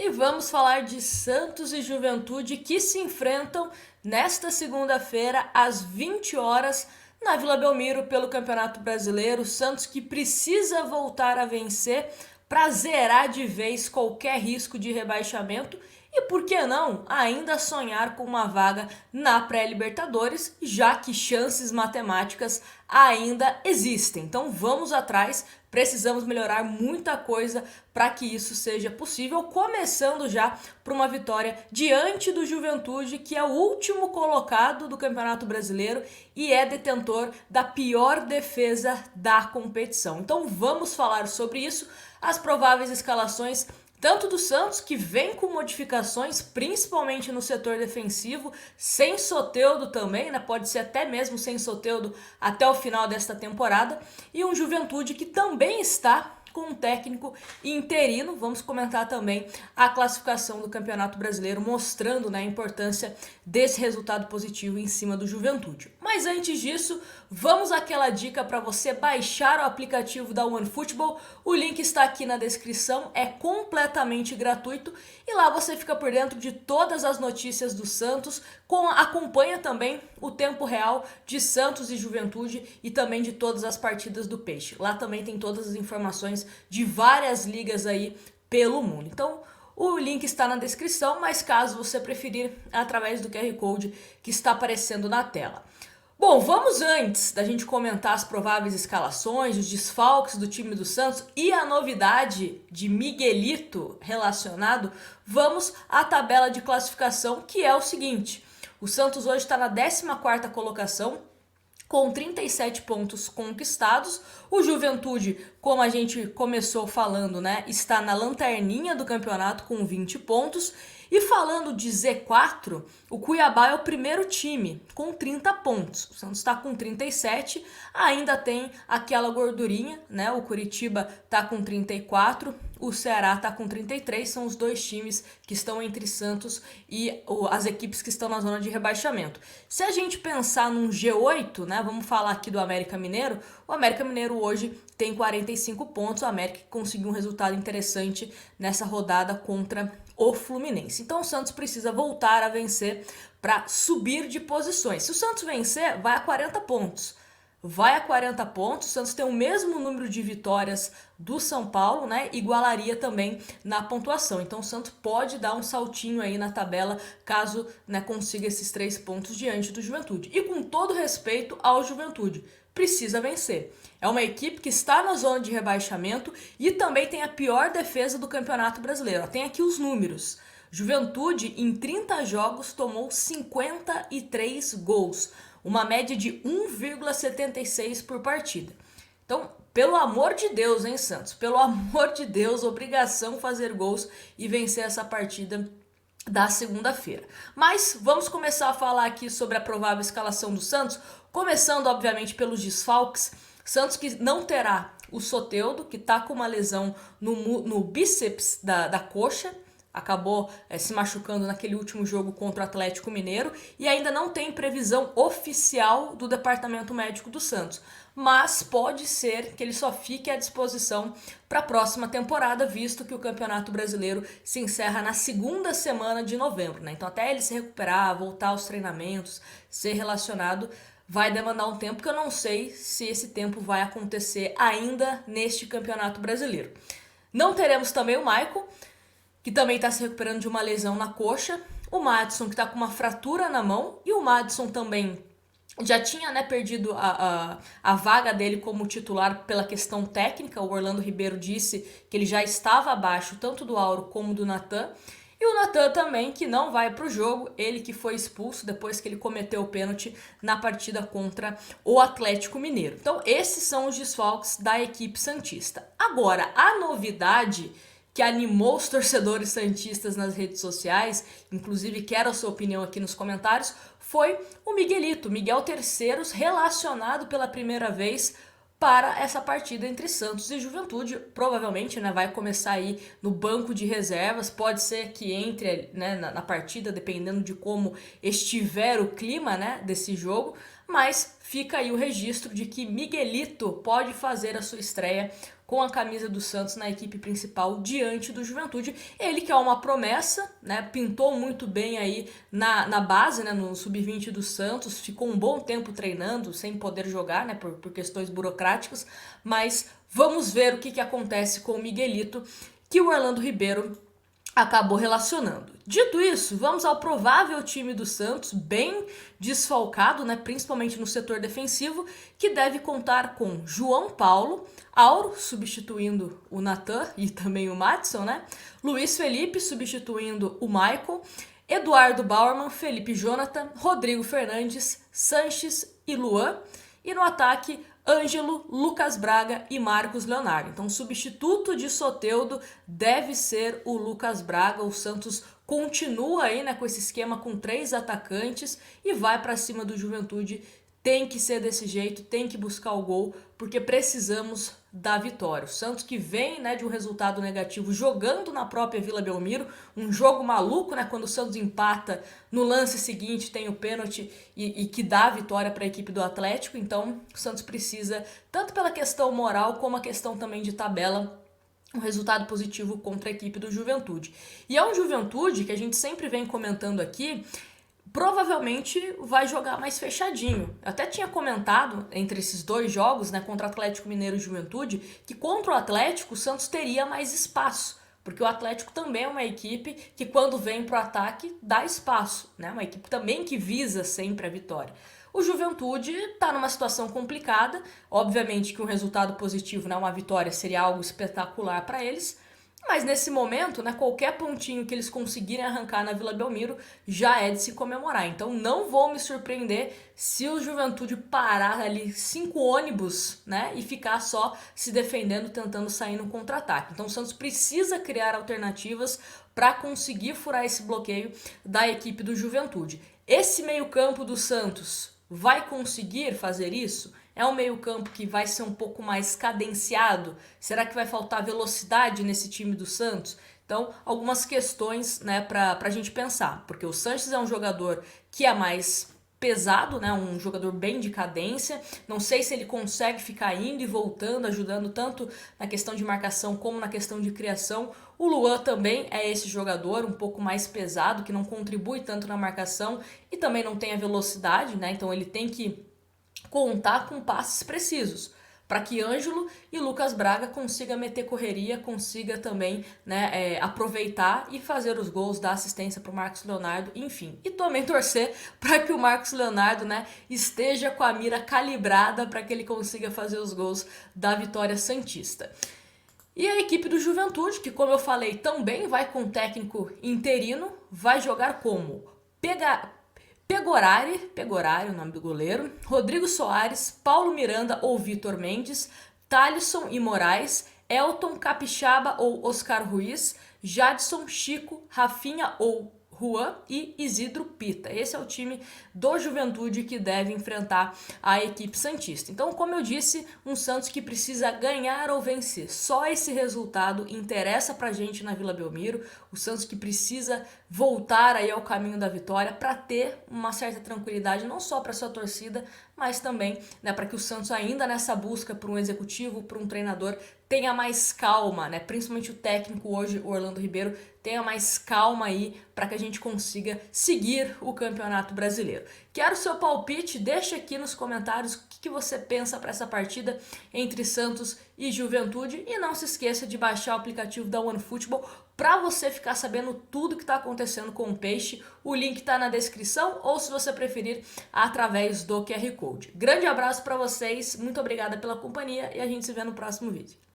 E vamos falar de Santos e Juventude que se enfrentam nesta segunda-feira às 20 horas na Vila Belmiro pelo Campeonato Brasileiro. Santos que precisa voltar a vencer para zerar de vez qualquer risco de rebaixamento e, por que não, ainda sonhar com uma vaga na pré-Libertadores, já que chances matemáticas ainda existem. Então vamos atrás, precisamos melhorar muita coisa para que isso seja possível, começando já por uma vitória diante do Juventude, que é o último colocado do Campeonato Brasileiro e é detentor da pior defesa da competição. Então vamos falar sobre isso, as prováveis escalações tanto do Santos, que vem com modificações, principalmente no setor defensivo, sem Soteldo também, né? Pode ser até mesmo sem Soteldo até o final desta temporada, e um Juventude que também está com um técnico interino. Vamos comentar também a classificação do Campeonato Brasileiro, mostrando, né, a importância desse resultado positivo em cima do Juventude. Mas antes disso, vamos àquela dica para você baixar o aplicativo da OneFootball. O link está aqui na descrição, é completamente gratuito e lá você fica por dentro de todas as notícias do Santos, acompanha também o tempo real de Santos e Juventude e também de todas as partidas do Peixe. Lá também tem todas as informações de várias ligas aí pelo mundo. Então, o link está na descrição, mas caso você preferir, é através do QR Code que está aparecendo na tela. Bom, vamos antes da gente comentar as prováveis escalações, os desfalques do time do Santos e a novidade de Miguelito relacionado, vamos à tabela de classificação, que é o seguinte: o Santos hoje está na 14ª colocação, com 37 pontos conquistados. O Juventude, como a gente começou falando, né, está na lanterninha do campeonato com 20 pontos. E falando de Z4, o Cuiabá é o primeiro time com 30 pontos. O Santos está com 37, ainda tem aquela gordurinha, né? O Curitiba está com 34, o Ceará está com 33, são os dois times que estão entre Santos e as equipes que estão na zona de rebaixamento. Se a gente pensar num G8, né? Vamos falar aqui do América Mineiro. O América Mineiro hoje tem 45 pontos, o América conseguiu um resultado interessante nessa rodada contra o Fluminense. Então o Santos precisa voltar a vencer para subir de posições. Se o Santos vencer, vai a 40 pontos. Vai a 40 pontos, o Santos tem o mesmo número de vitórias do São Paulo, né? Igualaria também na pontuação. Então o Santos pode dar um saltinho aí na tabela, caso, né, consiga esses 3 pontos diante do Juventude. E com todo respeito ao Juventude, precisa vencer. É uma equipe que está na zona de rebaixamento e também tem a pior defesa do Campeonato Brasileiro. Tem aqui os números. Juventude, em 30 jogos, tomou 53 gols, uma média de 1,76 por partida. Então, pelo amor de Deus, hein, Santos? Pelo amor de Deus, obrigação fazer gols e vencer essa partida da segunda-feira. Mas vamos começar a falar aqui sobre a provável escalação do Santos, começando, obviamente, pelos desfalques. Santos que não terá o Soteldo, que está com uma lesão no bíceps da coxa, acabou se machucando naquele último jogo contra o Atlético Mineiro e ainda não tem previsão oficial do Departamento Médico do Santos. Mas pode ser que ele só fique à disposição para a próxima temporada, visto que o Campeonato Brasileiro se encerra na segunda semana de novembro, né? Então até ele se recuperar, voltar aos treinamentos, ser relacionado, vai demandar um tempo que eu não sei se esse tempo vai acontecer ainda neste Campeonato Brasileiro. Não teremos também o Maicon, que também está se recuperando de uma lesão na coxa, o Madison, que está com uma fratura na mão, e o Madison também já tinha, né, perdido a vaga dele como titular pela questão técnica. O Orlando Ribeiro disse que ele já estava abaixo tanto do Auro como do Natan. E o Natan também, que não vai para o jogo, ele que foi expulso depois que ele cometeu o pênalti na partida contra o Atlético Mineiro. Então esses são os desfalques da equipe santista. Agora, a novidade que animou os torcedores santistas nas redes sociais, inclusive quero a sua opinião aqui nos comentários, foi o Miguelito, Miguel Terceiros, relacionado pela primeira vez para essa partida entre Santos e Juventude. Provavelmente, né, vai começar aí no banco de reservas, pode ser que entre, né, na partida, dependendo de como estiver o clima, né, desse jogo, mas fica aí o registro de que Miguelito pode fazer a sua estreia com a camisa do Santos na equipe principal diante do Juventude. Ele que é uma promessa, né? Pintou muito bem aí na base, né? No sub-20 do Santos, ficou um bom tempo treinando sem poder jogar, né? Por questões burocráticas, mas vamos ver o que acontece com o Miguelito, que o Orlando Ribeiro acabou relacionando. Dito isso, vamos ao provável time do Santos, bem desfalcado, né, principalmente no setor defensivo, que deve contar com João Paulo, Auro substituindo o Natan e também o Maddison, né? Luiz Felipe substituindo o Michael, Eduardo Bauerman, Felipe Jonathan, Rodrigo Fernandes, Sanches e Luan. E no ataque, Ângelo, Lucas Braga e Marcos Leonardo. Então, o substituto de Soteldo deve ser o Lucas Braga. O Santos continua aí, né, com esse esquema com 3 atacantes e vai para cima do Juventude. Tem que ser desse jeito, tem que buscar o gol, porque precisamos da vitória. O Santos que vem, né, de um resultado negativo jogando na própria Vila Belmiro, um jogo maluco, né, quando o Santos empata, no lance seguinte tem o pênalti e que dá a vitória para a equipe do Atlético. Então o Santos precisa, tanto pela questão moral como a questão também de tabela, um resultado positivo contra a equipe do Juventude. E é um Juventude que a gente sempre vem comentando aqui, provavelmente vai jogar mais fechadinho. Eu até tinha comentado entre esses 2 jogos, né, contra Atlético Mineiro e Juventude, que contra o Atlético o Santos teria mais espaço, porque o Atlético também é uma equipe que quando vem pro ataque dá espaço, né? Uma equipe também que visa sempre a vitória. O Juventude está numa situação complicada, obviamente que um resultado positivo, né, uma vitória seria algo espetacular para eles, mas nesse momento, né, qualquer pontinho que eles conseguirem arrancar na Vila Belmiro já é de se comemorar. Então não vou me surpreender se o Juventude parar ali 5 ônibus, né, e ficar só se defendendo, tentando sair no contra-ataque. Então o Santos precisa criar alternativas para conseguir furar esse bloqueio da equipe do Juventude. Esse meio-campo do Santos vai conseguir fazer isso? É um meio-campo que vai ser um pouco mais cadenciado? Será que vai faltar velocidade nesse time do Santos? Então, algumas questões, né, para a gente pensar. Porque o Sanches é um jogador que é mais pesado, né, um jogador bem de cadência. Não sei se ele consegue ficar indo e voltando, ajudando tanto na questão de marcação como na questão de criação. O Luan também é esse jogador um pouco mais pesado, que não contribui tanto na marcação e também não tem a velocidade, né? Então ele tem que contar com passes precisos para que Ângelo e Lucas Braga consigam meter correria, consiga também, né, aproveitar e fazer os gols, dar assistência para o Marcos Leonardo, enfim. E também torcer para que o Marcos Leonardo, né, esteja com a mira calibrada para que ele consiga fazer os gols da vitória santista. E a equipe do Juventude, que como eu falei, também vai com técnico interino, vai jogar como Pegorari, o nome do goleiro, Rodrigo Soares, Paulo Miranda ou Vitor Mendes, Thalisson e Moraes, Elton, Capixaba ou Oscar Ruiz, Jadson, Chico, Rafinha ou Juan e Isidro Pita. Esse é o time do Juventude que deve enfrentar a equipe santista. Então, como eu disse, um Santos que precisa ganhar ou vencer. Só esse resultado interessa pra gente na Vila Belmiro. O Santos que precisa voltar aí ao caminho da vitória para ter uma certa tranquilidade, não só para sua torcida, mas também, né, para que o Santos ainda nessa busca por um executivo, por um treinador, tenha mais calma, né? Principalmente o técnico hoje, o Orlando Ribeiro, tenha mais calma aí para que a gente consiga seguir o Campeonato Brasileiro. Quero o seu palpite, deixa aqui nos comentários o que você pensa para essa partida entre Santos e Juventude e não se esqueça de baixar o aplicativo da OneFootball para você ficar sabendo tudo que está acontecendo com o Peixe. O link está na descrição ou, se você preferir, através do QR Code. Grande abraço para vocês, muito obrigada pela companhia e a gente se vê no próximo vídeo.